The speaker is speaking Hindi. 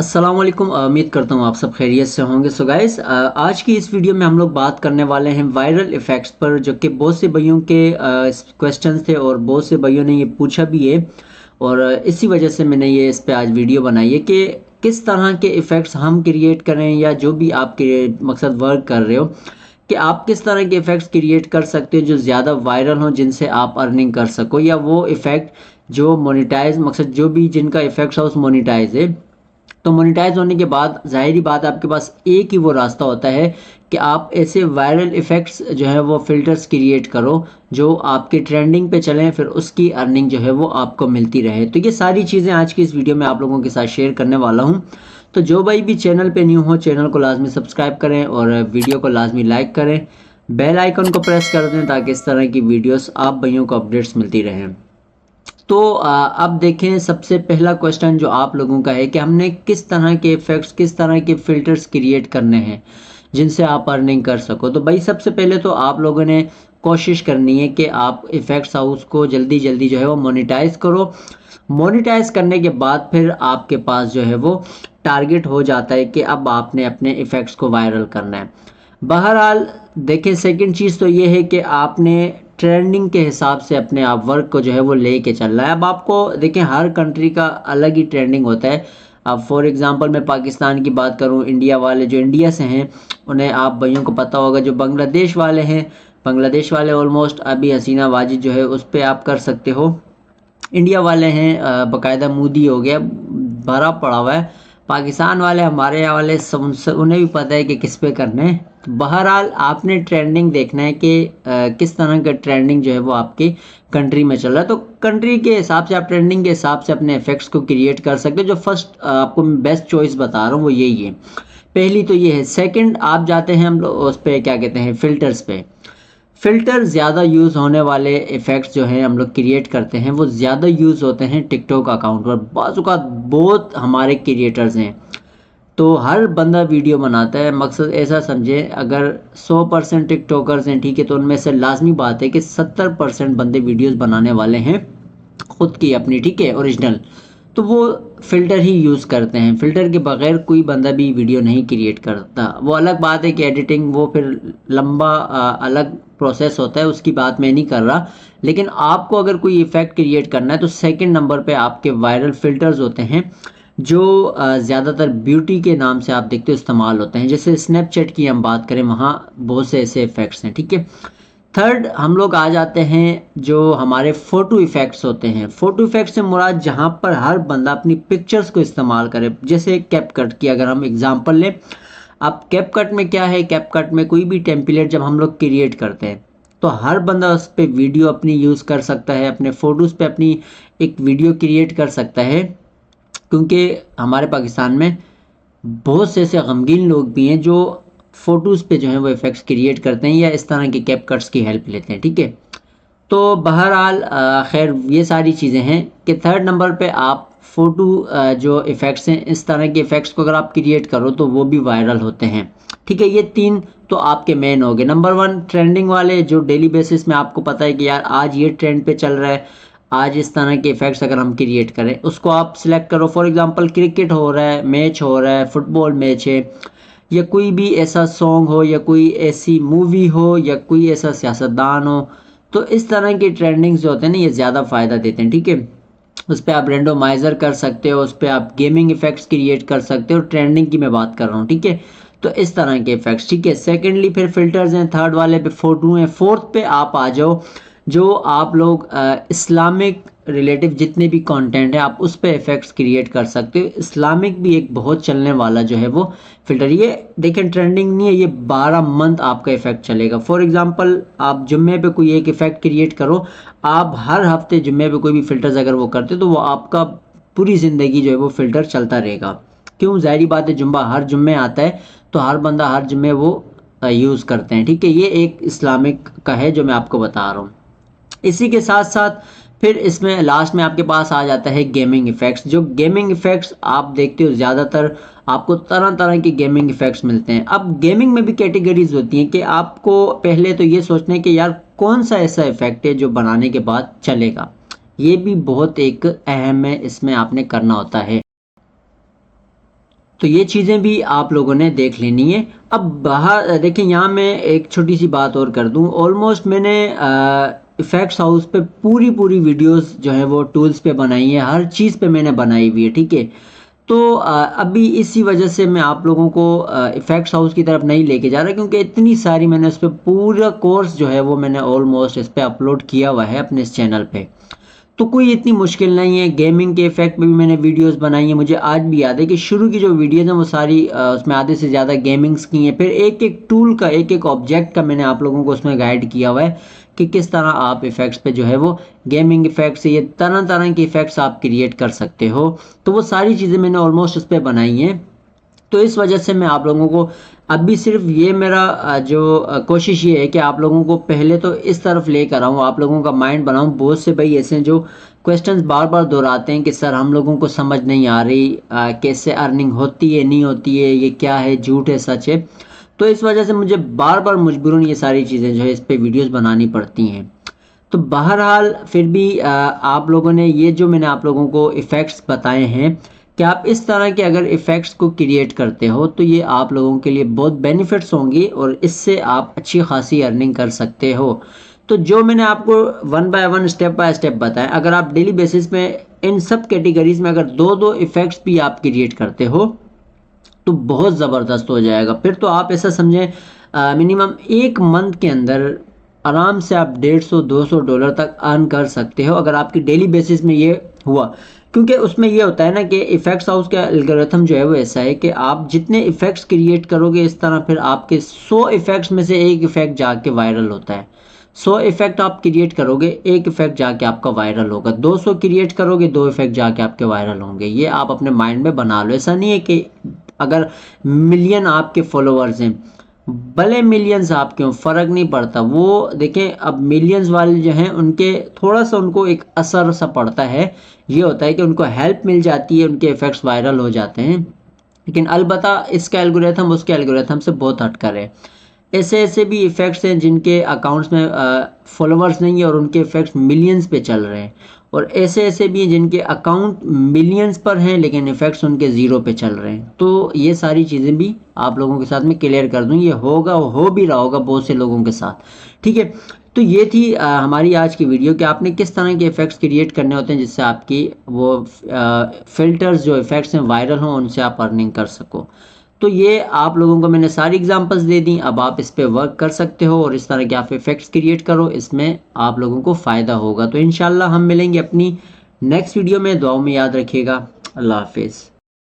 अस्सलाम वालेकुम। उम्मीद करता हूँ आप सब खैरियत से होंगे। सो गाइस, आज की इस वीडियो में हम लोग बात करने वाले हैं वायरल इफ़ेक्ट्स पर, जो कि बहुत से भाइयों के क्वेश्चंस थे और बहुत से भाइयों ने ये पूछा भी है। और इसी वजह से मैंने ये इस पे आज वीडियो बनाई है कि किस तरह के इफ़ेक्ट्स हम क्रिएट करें, या जो भी आपके मकसद वर्क कर रहे हो कि आप किस तरह के इफ़ेक्ट्स क्रिएट कर सकते हो जो ज़्यादा वायरल हो, जिनसे आप अर्निंग कर सको, या वो इफ़ेक्ट जो मोनेटाइज, मकसद जो भी जिनका इफ़ेक्ट्स हाउस मोनेटाइज है। तो मोनेटाइज होने के बाद ज़ाहिरी बात आपके पास एक ही वो रास्ता होता है कि आप ऐसे वायरल इफ़ेक्ट्स जो है वो फ़िल्टर्स क्रिएट करो जो आपके ट्रेंडिंग पे चलें, फिर उसकी अर्निंग जो है वो आपको मिलती रहे। तो ये सारी चीज़ें आज की इस वीडियो में आप लोगों के साथ शेयर करने वाला हूँ। तो जो भाई भी चैनल पे न्यू हो, चैनल को लाजमी सब्सक्राइब करें और वीडियो को लाजमी लाइक करें, बेल आइकन को प्रेस कर दें ताकि इस तरह की वीडियोस आप भाइयों को अपडेट्स मिलती रहें। तो अब देखें, सबसे पहला क्वेश्चन जो आप लोगों का है कि हमने किस तरह के इफ़ेक्ट्स, किस तरह के फ़िल्टर्स क्रिएट करने हैं जिनसे आप अर्निंग कर सको। तो भाई सबसे पहले तो आप लोगों ने कोशिश करनी है कि आप इफ़ेक्ट्स हाउस को जल्दी जल्दी जो है वो मोनेटाइज करो। मोनेटाइज करने के बाद फिर आपके पास जो है वो टारगेट हो जाता है कि अब आपने अपने इफ़ेक्ट्स को वायरल करना है। बहरहाल देखिए, सेकंड चीज़ तो ये है कि आपने ट्रेंडिंग के हिसाब से अपने आप वर्क को जो है वो लेके चलना है। अब आपको देखिए, हर कंट्री का अलग ही ट्रेंडिंग होता है। अब फॉर एग्जांपल मैं पाकिस्तान की बात करूं, इंडिया वाले जो इंडिया से हैं उन्हें आप भाइयों को पता होगा। जो बांग्लादेश वाले हैं, बांग्लादेश वाले ऑलमोस्ट अभी हसीना वाजिद जो है उस पर आप कर सकते हो। इंडिया वाले हैं बाकायदा मोदी हो गया, भरा पड़ा हुआ है। पाकिस्तान वाले, हमारे यहाँ वाले सब उन्हें भी पता है कि किस पे करना है। तो बहरहाल आपने ट्रेंडिंग देखना है कि किस तरह का ट्रेंडिंग जो है वो आपकी कंट्री में चल रहा है। तो कंट्री के हिसाब से आप ट्रेंडिंग के हिसाब से अपने इफेक्ट्स को क्रिएट कर सकते हो। जो फर्स्ट आपको बेस्ट चॉइस बता रहा हूँ वो यही है। पहली तो ये है। सेकंड, आप जाते हैं हम लोग उस पे क्या कहते हैं, फिल्टर्स पे। फ़िल्टर ज़्यादा यूज़ होने वाले इफ़ेक्ट्स जो हैं हम लोग क्रिएट करते हैं वो ज़्यादा यूज़ होते हैं टिकटॉक अकाउंट पर। बाज़ औक़ात बहुत हमारे क्रिएटर्स हैं, तो हर बंदा वीडियो बनाता है। मकसद ऐसा समझे, अगर 100% टिकटॉकर्स हैं, ठीक है, तो उनमें से लाजमी बात है कि 70% बंदे वीडियोस बनाने वाले हैं खुद की अपनी, ठीक है, ओरिजिनल। तो वो फ़िल्टर ही यूज़ करते हैं। फ़िल्टर के बगैर कोई बंदा भी वीडियो नहीं क्रिएट करता। वो अलग बात है कि एडिटिंग वो फिर लंबा अलग प्रोसेस होता है, उसकी बात मैं नहीं कर रहा। लेकिन आपको अगर कोई इफ़ेक्ट क्रिएट करना है तो सेकंड नंबर पे आपके वायरल फ़िल्टर्स होते हैं जो ज़्यादातर ब्यूटी के नाम से आप देखते हो इस्तेमाल होते हैं। जैसे स्नैपचैट की हम बात करें, वहाँ बहुत से ऐसे इफ़ेक्ट्स हैं, ठीक है। थर्ड हम लोग आ जाते हैं जो हमारे फ़ोटो इफ़ेक्ट्स होते हैं। फ़ोटो इफ़ेक्ट से मुराद जहाँ पर हर बंदा अपनी पिक्चर्स को इस्तेमाल करे। जैसे कैपकट की अगर हम एग्जांपल लें, अब कैपकट में क्या है, कैपकट में कोई भी टेम्पलेट जब हम लोग क्रिएट करते हैं तो हर बंदा उस पर वीडियो अपनी यूज़ कर सकता है, अपने फ़ोटोज़ पे अपनी एक वीडियो क्रिएट कर सकता है। क्योंकि हमारे पाकिस्तान में बहुत से ऐसे गमगीन लोग भी हैं जो फ़ोटोज़ पे जो है वो इफ़ेक्ट्स क्रिएट करते हैं या इस तरह के कैपकट्स की हेल्प लेते हैं, ठीक है। तो बहरहाल खैर ये सारी चीज़ें हैं कि थर्ड नंबर पे आप फ़ोटो जो इफ़ेक्ट्स हैं, इस तरह के इफ़ेक्ट्स को अगर आप क्रिएट करो तो वो भी वायरल होते हैं, ठीक है। ये तीन तो आपके मेन हो गए। नंबर वन, ट्रेंडिंग वाले जो डेली बेसिस में आपको पता है कि यार आज ये ट्रेंड पे चल रहा है, आज इस तरह के इफ़ेक्ट्स अगर हम क्रिएट करें, उसको आप सिलेक्ट करो। फॉर एग्जांपल क्रिकेट हो रहा है, मैच हो रहा है, फुटबॉल मैच है, या कोई भी ऐसा सॉन्ग हो, या कोई ऐसी मूवी हो, या कोई ऐसा सियासतदान हो। तो इस तरह के ट्रेंडिंग्स जो होते हैं ना, ये ज़्यादा फ़ायदा देते हैं, ठीक है। उस पे आप रेंडोमाइज़र कर सकते हो, उस पे आप गेमिंग इफ़ेक्ट्स क्रिएट कर सकते हो। ट्रेंडिंग की मैं बात कर रहा हूँ, ठीक है। तो इस तरह के इफ़ेक्ट्स, ठीक है। सेकेंडली फिर फ़िल्टर्स हैं, थर्ड वाले पे फ़ोटो हैं, फोर्थ पे आप आ जाओ जो आप लोग इस्लामिक रिलेटिव जितने भी कंटेंट है आप उस पे इफ़ेक्ट्स क्रिएट कर सकते हो। इस्लामिक भी एक बहुत चलने वाला जो है वो फ़िल्टर, ये देखें ट्रेंडिंग नहीं है, ये 12 मंथ आपका इफ़ेक्ट चलेगा। फॉर एग्जांपल आप जुम्मे पे कोई एक इफ़ेक्ट क्रिएट करो, आप हर हफ्ते जुम्मे पे कोई भी फ़िल्टर्स अगर वो करते हो तो वो आपका पूरी ज़िंदगी जो है वो फ़िल्टर चलता रहेगा। क्यों, ज़ाहिरी बात है, जुम्मा हर जुम्मे आता है तो हर बंदा हर जुम्मे वो यूज़ करते हैं, ठीक है। ये एक इस्लामिक का है जो मैं आपको बता रहा हूँ। इसी के साथ साथ फिर इसमें लास्ट में आपके पास आ जाता है गेमिंग इफ़ेक्ट्स। जो गेमिंग इफ़ेक्ट्स आप देखते हो ज़्यादातर आपको तरह तरह के गेमिंग इफ़ेक्ट्स मिलते हैं। अब गेमिंग में भी कैटेगरीज होती हैं कि आपको पहले तो ये सोचना है कि यार कौन सा ऐसा इफ़ेक्ट है जो बनाने के बाद चलेगा। ये भी बहुत एक अहम है, इसमें आपने करना होता है। तो ये चीज़ें भी आप लोगों ने देख लेनी है। अब बाहर देखिए, यहाँ मैं एक छोटी सी बात और कर दूँ, ऑलमोस्ट मैंने इफेक्ट्स हाउस पे पूरी वीडियोस जो है वो टूल्स पे बनाई है, हर चीज़ पे मैंने बनाई हुई है, ठीक है। तो अभी इसी वजह से मैं आप लोगों को इफेक्ट्स हाउस की तरफ नहीं लेके जा रहा, क्योंकि इतनी सारी मैंने उस पर पूरा कोर्स जो है वो मैंने ऑलमोस्ट इस पर अपलोड किया हुआ है अपने इस चैनल पे। तो कोई इतनी मुश्किल नहीं है। गेमिंग के इफेक्ट में भी मैंने वीडियोस बनाई हैं, मुझे आज भी याद है कि शुरू की जो वीडियोस हैं वो सारी उसमें आधे से ज़्यादा गेमिंग्स की हैं। फिर एक एक टूल का, एक एक ऑब्जेक्ट का मैंने आप लोगों को उसमें गाइड किया हुआ है कि किस तरह आप इफेक्ट्स पे जो है वो गेमिंग इफेक्ट्स, ये तरह तरह के इफेक्ट्स आप क्रिएट कर सकते हो। तो वो सारी चीज़ें मैंने ऑलमोस्ट उस पर बनाई हैं। तो इस वजह से मैं आप लोगों को अभी सिर्फ ये मेरा कोशिश ये है कि आप लोगों को पहले तो इस तरफ लेकर आऊँ, आप लोगों का माइंड बनाऊँ। बहुत से भाई ऐसे हैं जो क्वेश्चंस बार बार दोहराते हैं कि सर हम लोगों को समझ नहीं आ रही, कैसे अर्निंग होती है नहीं होती है, ये क्या है, झूठ है सच है। तो इस वजह से मुझे बार बार मजबूरन ये सारी चीज़ें जो है इस पर वीडियोज़ बनानी पड़ती हैं। तो बहरहाल फिर भी आप लोगों ने ये जो मैंने आप लोगों को इफ़ेक्ट्स बताए हैं कि आप इस तरह के अगर इफ़ेक्ट्स को क्रिएट करते हो तो ये आप लोगों के लिए बहुत बेनिफिट्स होंगी और इससे आप अच्छी खासी अर्निंग कर सकते हो। तो जो मैंने आपको one by one, step by step बताया, अगर आप डेली बेसिस में इन सब कैटेगरीज में अगर दो दो इफ़ेक्ट्स भी आप क्रिएट करते हो तो बहुत ज़बरदस्त हो जाएगा। फिर तो आप ऐसा समझें मिनिमम एक मंथ के अंदर आराम से आप $150-200 तक अर्न कर सकते हो, अगर आपकी डेली बेसिस में ये हुआ। क्योंकि उसमें ये होता है ना कि इफ़ेक्ट्स हाउस का एल्गोरिथम जो है वो ऐसा है कि आप जितने इफ़ेक्ट्स क्रिएट करोगे इस तरह, फिर आपके 100 इफ़ेक्ट्स में से एक इफ़ेक्ट जाके वायरल होता है। 100 इफ़ेक्ट आप क्रिएट करोगे, एक इफ़ेक्ट जाके आपका वायरल होगा। 200 क्रिएट करोगे, 2 इफ़ेक्ट जाके आपके वायरल होंगे। ये आप अपने माइंड में बना लो। ऐसा नहीं है कि अगर मिलियन आपके फॉलोअर्स हैं, भले मिलियंस आपके हों, फ़र्क नहीं पड़ता। वो देखें, अब मिलियंस वाले जो हैं उनके थोड़ा सा उनको एक असर सा पड़ता है। ये होता है कि उनको हेल्प मिल जाती है, उनके इफ़ेक्ट्स वायरल हो जाते हैं। लेकिन अलबत्ता इसका एल्गोरिथम उसके एल्गोरिथम से बहुत हटकर है। ऐसे ऐसे भी इफ़ेक्ट्स हैं जिनके अकाउंट्स में फॉलोअर्स नहीं है और उनके इफ़ेक्ट्स मिलियंस पे चल रहे हैं, और ऐसे ऐसे भी हैं जिनके अकाउंट मिलियंस पर हैं लेकिन इफ़ेक्ट्स उनके ज़ीरो पे चल रहे हैं। तो ये सारी चीज़ें भी आप लोगों के साथ में क्लियर कर दूँ, ये होगा, हो भी रहा होगा बहुत से लोगों के साथ, ठीक है। तो ये थी हमारी आज की वीडियो कि आपने किस तरह के इफ़ेक्ट्स क्रिएट करने होते हैं जिससे आपकी वो फ़िल्टर्स जो इफ़ेक्ट्स हैं वायरल हों, उनसे आप अर्निंग कर सको। तो ये आप लोगों को मैंने सारी एग्जांपल्स दे दी, अब आप इस पे वर्क कर सकते हो और इस तरह के आप इफ़ेक्ट्स क्रिएट करो, इसमें आप लोगों को फ़ायदा होगा। तो इंशाल्लाह हम मिलेंगे अपनी नेक्स्ट वीडियो में। दुआओं में याद रखिएगा। अल्लाह हाफिज़।